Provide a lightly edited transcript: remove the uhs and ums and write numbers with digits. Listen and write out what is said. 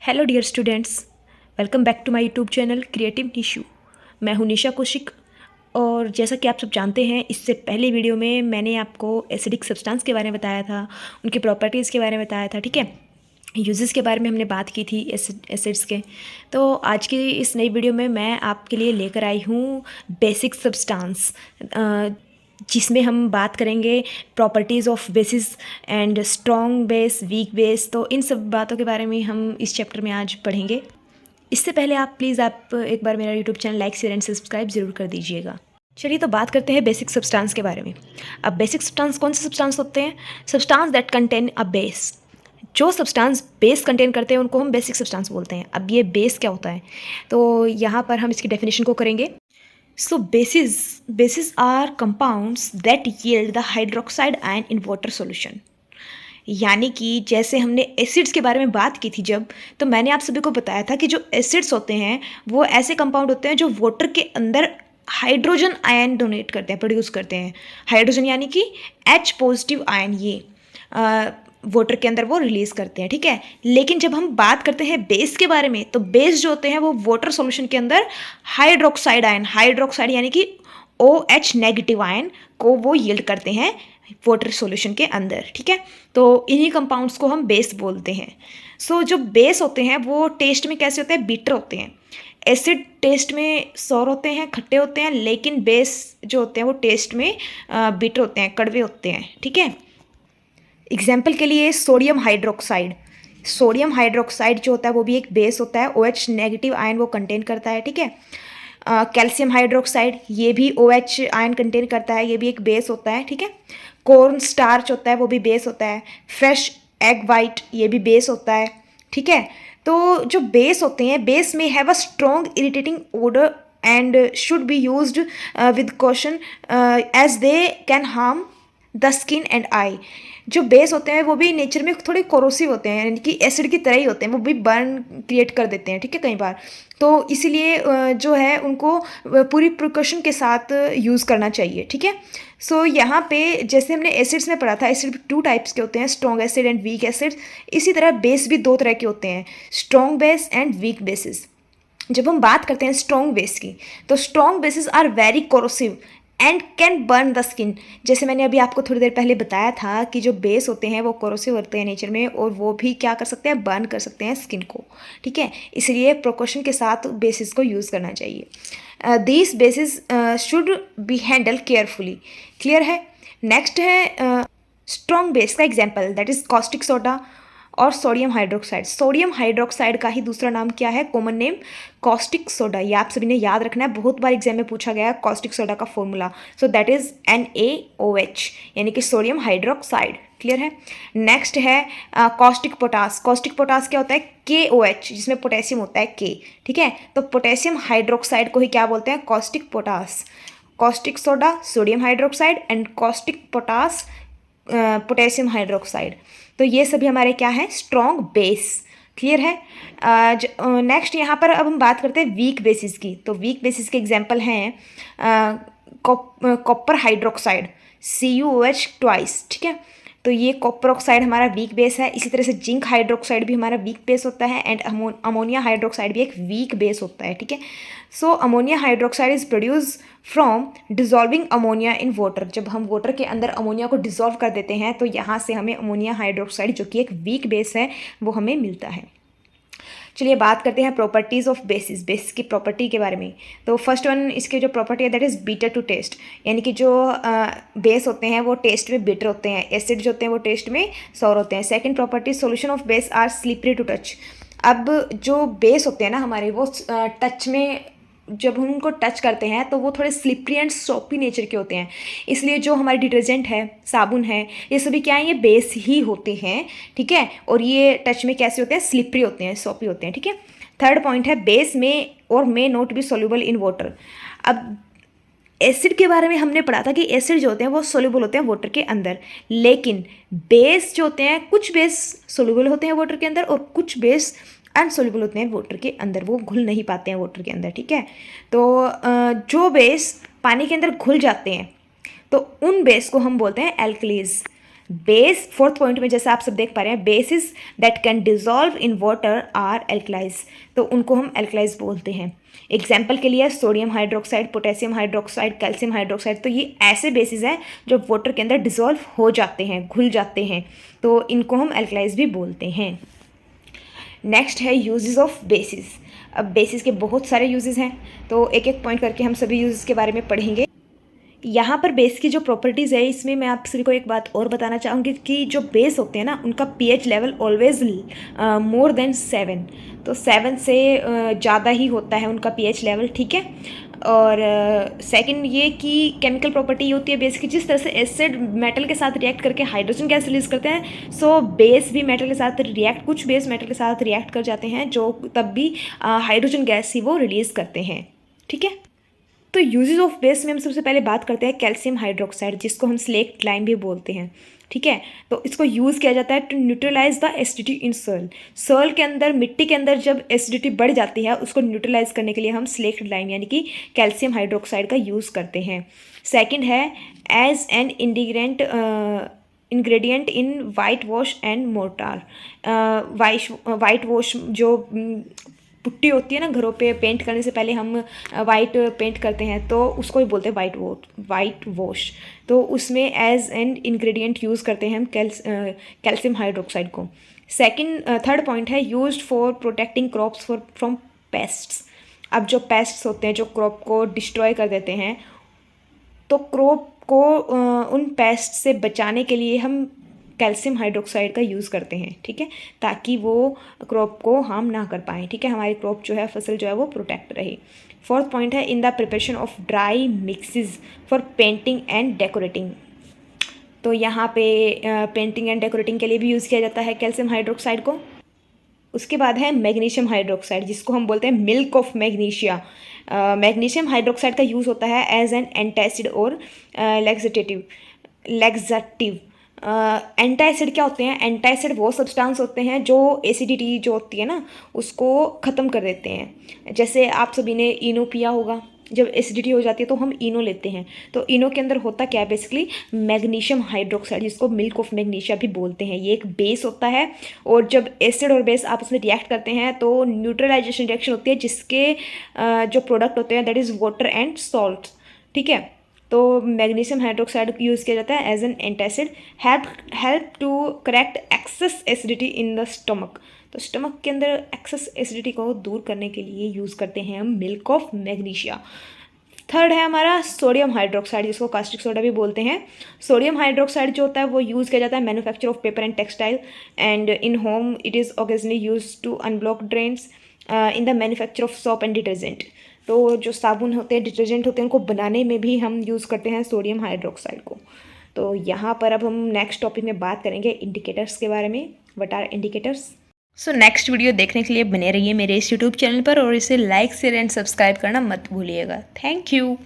Hello dear students, welcome back to my YouTube channel creative tissue. मैं हूं निशा कौशिक। और जैसा कि आप सब जानते हैं, इससे पहले वीडियो में मैंने आपको एसिडिक सब्सटेंस के बारे में बताया था, उनकी प्रॉपर्टीज़ के बारे में बताया था। ठीक है, यूजेस के बारे में हमने बात की थी एसिड्स के। तो आज की इस नई वीडियो में मैं आपके लिए लेकर आई हूँ बेसिक सब्सटेंस, जिसमें हम बात करेंगे properties of basis and strong base, weak base. तो इन सब बातों के बारे में हम इस चैप्टर में आज पढ़ेंगे। इससे पहले आप एक बार मेरा YouTube channel like share and subscribe ज़रूर कर दीजिएगा। चलिए तो बात करते हैं बेसिक सब्सटेंस के बारे में। अब बेसिक सब्सटेंस कौन से सब्सटेंस होते हैं? Substance that contain a base. जो सब्सटेंस बेस कंटेन करते हैं उनको हम बेसिक सब्सटेंस बोलते हैं। अब ये बेस क्या होता है, तो यहाँ पर हम इसकी डेफिनेशन को करेंगे। So bases are compounds that yield the hydroxide ion in water solution। यानी कि जैसे हमने एसिड्स के बारे में बात की थी जब, तो मैंने आप सभी को बताया था कि जो एसिड्स होते हैं वो ऐसे कंपाउंड होते हैं जो वाटर के अंदर हाइड्रोजन आयन डोनेट करते हैं, प्रोड्यूस करते हैं। हाइड्रोजन यानी कि H पॉजिटिव आयन, ये वाटर के अंदर वो रिलीज करते हैं। ठीक है, लेकिन जब हम बात करते हैं बेस के बारे में, तो बेस जो होते हैं वो वाटर सॉल्यूशन के अंदर हाइड्रोक्साइड आयन, हाइड्रोक्साइड यानी कि OH नेगेटिव आयन को वो यील्ड करते हैं वाटर सॉल्यूशन के अंदर। ठीक है, तो इन्हीं कंपाउंड्स को हम बेस बोलते हैं। सो जो बेस होते हैं वो टेस्ट में कैसे होते हैं? बीटर होते हैं। एसिड टेस्ट में सौर होते हैं, खट्टे होते हैं, लेकिन बेस जो होते हैं वो टेस्ट में बीटर होते हैं, कड़वे होते हैं। ठीक है, एग्जाम्पल के लिए सोडियम हाइड्रोक्साइड। सोडियम हाइड्रोक्साइड जो होता है वो भी एक बेस होता है, OH नेगेटिव आयन वो कंटेन करता है। ठीक है, कैल्शियम हाइड्रोक्साइड, ये भी OH आयन कंटेन करता है, ये भी एक बेस होता है। ठीक है, कॉर्न स्टार्च होता है वो भी बेस होता है। फ्रेश एग वाइट, ये भी बेस होता है। ठीक है, तो जो बेस होते हैं, बेस में have a strong irritating odour and should be used with caution as they can harm the skin and eye. जो बेस होते हैं वो भी नेचर में थोड़े कोरोसिव होते हैं, यानी कि एसिड की तरह ही होते हैं, वो भी बर्न क्रिएट कर देते हैं। ठीक है, कई बार तो इसीलिए जो है उनको पूरी प्रिकॉशन के साथ यूज़ करना चाहिए। ठीक है, सो यहाँ पे जैसे हमने एसिड्स में पढ़ा था, एसिड 2 टाइप्स के होते हैं, strong acid and weak acid. इसी तरह बेस भी 2 तरह के होते हैं, strong base and weak bases. जब हम बात करते हैं स्ट्रॉन्ग बेस की, तो strong bases are very corrosive and can burn the skin. जैसे मैंने अभी आपको थोड़ी देर पहले बताया था कि जो बेस होते हैं वो कोरोसिव होते हैं नेचर में, और वो भी क्या कर सकते हैं? बर्न कर सकते हैं स्किन को। ठीक है, इसलिए प्रिकॉशन के साथ बेसिस को यूज़ करना चाहिए। These basis should be handle carefully. Clear है? नेक्स्ट है स्ट्रॉन्ग बेस का example, that is caustic soda और सोडियम हाइड्रोक्साइड। सोडियम हाइड्रोक्साइड का ही दूसरा नाम क्या है? Common name caustic soda. ये आप सभी ने याद रखना है, बहुत बार एग्जाम में पूछा गया है कॉस्टिक सोडा का formula. So that is NaOH, यानी कि सोडियम हाइड्रोक्साइड। क्लियर है? नेक्स्ट है कॉस्टिक पोटास। कॉस्टिक पोटास क्या होता है? KOH, जिसमें पोटेशियम होता है K। ठीक है, तो पोटेशियम हाइड्रोक्साइड को ही क्या बोलते हैं? Caustic potash. Caustic soda sodium hydroxide and caustic potash potassium hydroxide. तो ये सभी हमारे क्या है? Strong base. क्लियर है? नेक्स्ट यहाँ पर अब हम बात करते हैं वीक बेसिस की। तो वीक बेसिस के एग्जांपल हैं कॉपर हाइड्रोक्साइड, CuOH ट्वाइस। ठीक है, तो ये कॉपर ऑक्साइड हमारा वीक बेस है। इसी तरह से जिंक हाइड्रोक्साइड भी हमारा वीक बेस होता है, एंड अमोनिया हाइड्रोक्साइड भी एक वीक बेस होता है। ठीक है, so ammonia hydroxide is produce from dissolving ammonia in water. जब हम वाटर के अंदर अमोनिया को डिजॉल्व कर देते हैं तो यहाँ से हमें अमोनिया हाइड्रोक्साइड, जो कि एक वीक बेस है, वो हमें मिलता है। चलिए बात करते हैं प्रॉपर्टीज़ ऑफ बेसिस, बेस की प्रॉपर्टी के बारे में। तो फर्स्ट वन, इसके जो प्रॉपर्टी है that is bitter to taste, यानी कि जो बेस होते हैं वो टेस्ट में बिटर होते हैं, एसिड जो होते हैं वो टेस्ट में सॉर होते हैं। Second property, solution of base are slippery to touch. अब जो बेस होते हैं ना हमारे, वो टच में, जब हम उनको टच करते हैं तो वो थोड़े स्लिपरी एंड सोपी नेचर के होते हैं। इसलिए जो हमारे डिटर्जेंट है, साबुन है, ये सभी क्या है? ये बेस ही होते हैं। ठीक है, और ये टच में कैसे होते हैं? स्लिपरी होते हैं, सोपी होते हैं। ठीक है, थर्ड पॉइंट है बेस में और may not be soluble in water. अब एसिड के बारे में हमने पढ़ा था कि एसिड जो होते हैं वो सोल्यूबल होते हैं वाटर के अंदर, लेकिन बेस जो होते हैं, कुछ बेस सोल्यूबल होते हैं वाटर के अंदर और कुछ बेस अनसोल्यूबल होते हैं वाटर के अंदर, वो घुल नहीं पाते हैं वाटर के अंदर। ठीक है, तो जो बेस पानी के अंदर घुल जाते हैं तो उन बेस को हम बोलते हैं एल्कलीज। बेस, फोर्थ पॉइंट में जैसा आप सब देख पा रहे हैं, bases that can dissolve in water are alkalis, तो उनको हम एल्कलाइज बोलते हैं। एग्जाम्पल के लिए sodium hydroxide, potassium hydroxide, calcium hydroxide, तो ये ऐसे बेसिस हैं जो वाटर के अंदर डिजॉल्व हो जाते हैं, घुल जाते हैं, तो इनको हम एल्कलाइज भी बोलते हैं। नेक्स्ट है यूजेस ऑफ बेसिस। अब बेसिस के बहुत सारे यूजेस हैं, तो एक एक पॉइंट करके हम सभी यूजेस के बारे में पढ़ेंगे। यहाँ पर बेस की जो प्रॉपर्टीज़ है, इसमें मैं आप सभी को एक बात और बताना चाहूँगी कि जो बेस होते हैं ना, उनका pH level always more than 7, तो 7 से ज़्यादा ही होता है उनका पीएच लेवल, ठीक है। और सेकंड ये कि केमिकल प्रॉपर्टी ये होती है बेस की, जिस तरह से एसिड मेटल के साथ रिएक्ट करके हाइड्रोजन गैस रिलीज करते हैं, सो बेस भी मेटल के साथ रिएक्ट, कुछ बेस मेटल के साथ रिएक्ट कर जाते हैं, जो तब भी हाइड्रोजन गैस ही वो रिलीज़ करते हैं, ठीक है। तो यूजेस ऑफ बेस में हम सबसे पहले बात करते हैं कैल्शियम हाइड्रोक्साइड, जिसको हम स्लेक्ट लाइम भी बोलते हैं, ठीक है। तो इसको यूज़ किया जाता है to neutralise the acidity in soil. Soil के अंदर, मिट्टी के अंदर जब एसिडिटी बढ़ जाती है, उसको न्यूट्रलाइज करने के लिए हम स्लेक्ट लाइम यानी कि कैल्शियम हाइड्रोक्साइड का यूज़ करते हैं। सेकेंड है as an ingredient in white wash and mortar. White wash जो पुट्टी होती है ना, घरों पे पेंट करने से पहले हम वाइट पेंट करते हैं, तो उसको ही बोलते हैं वाइट वॉश, तो उसमें एज एन इंग्रेडिएंट यूज़ करते हैं हम कैल्शियम हाइड्रोक्साइड को। थर्ड पॉइंट है used for protecting crops from pests. अब जो पेस्ट्स होते हैं जो क्रॉप को डिस्ट्रॉय कर देते हैं, तो क्रॉप को उन पेस्ट से बचाने के लिए हम कैल्शियम हाइड्रोक्साइड का यूज़ करते हैं, ठीक है, ताकि वो क्रॉप को हार्म ना कर पाएँ, ठीक है, हमारी क्रॉप जो है, फसल जो है वो प्रोटेक्ट रहे। फोर्थ पॉइंट है in the preparation of dry mixes for painting and decorating. तो यहाँ पे पेंटिंग एंड डेकोरेटिंग के लिए भी यूज़ किया जाता है कैल्शियम हाइड्रोक्साइड को। उसके बाद है मैग्नीशियम हाइड्रोक्साइड, जिसको हम बोलते हैं milk of magnesia. Magnesium hydroxide का यूज़ होता है एज एन एंटासिड और लैक्सेटिव। एंटासिड क्या होते हैं? एंटासिड वो सब्सटेंस होते हैं जो एसिडिटी जो होती है ना, उसको ख़त्म कर देते हैं। जैसे आप सभी ने इनो पिया होगा, जब एसिडिटी हो जाती है तो हम इनो लेते हैं, तो इनो के अंदर होता क्या है? बेसिकली मैग्नीशियम हाइड्रोक्साइड, जिसको मिल्क ऑफ मैग्नीशिया भी बोलते हैं। ये एक बेस होता है, और जब एसिड और बेस आपस में रिएक्ट करते हैं तो न्यूट्रलाइजेशन रिएक्शन होती है, जिसके जो प्रोडक्ट होते हैं that is water and salt, ठीक है। तो मैग्नीशियम हाइड्रोक्साइड यूज़ किया जाता है as an antacid, help to correct excess acidity in the stomach. तो स्टमक के अंदर एक्सेस एसिडिटी को दूर करने के लिए यूज़ करते हैं हम मिल्क ऑफ मैग्नीशिया। थर्ड है हमारा सोडियम हाइड्रोक्साइड, जिसको कास्टिक सोडा भी बोलते हैं। सोडियम हाइड्रोक्साइड जो होता है वो यूज़ किया जाता है manufacture of paper and textile, and in home it is occasionally use to unblock drains in the manufacture of soap and detergent. तो जो साबुन होते हैं, डिटर्जेंट होते हैं, उनको बनाने में भी हम यूज़ करते हैं सोडियम हाइड्रोक्साइड को। तो यहाँ पर अब हम नेक्स्ट टॉपिक में बात करेंगे इंडिकेटर्स के बारे में। What are indicators? So next video देखने के लिए बने रहिए मेरे इस यूट्यूब चैनल पर, और इसे लाइक शेयर एंड सब्सक्राइब करना मत भूलिएगा। Thank you.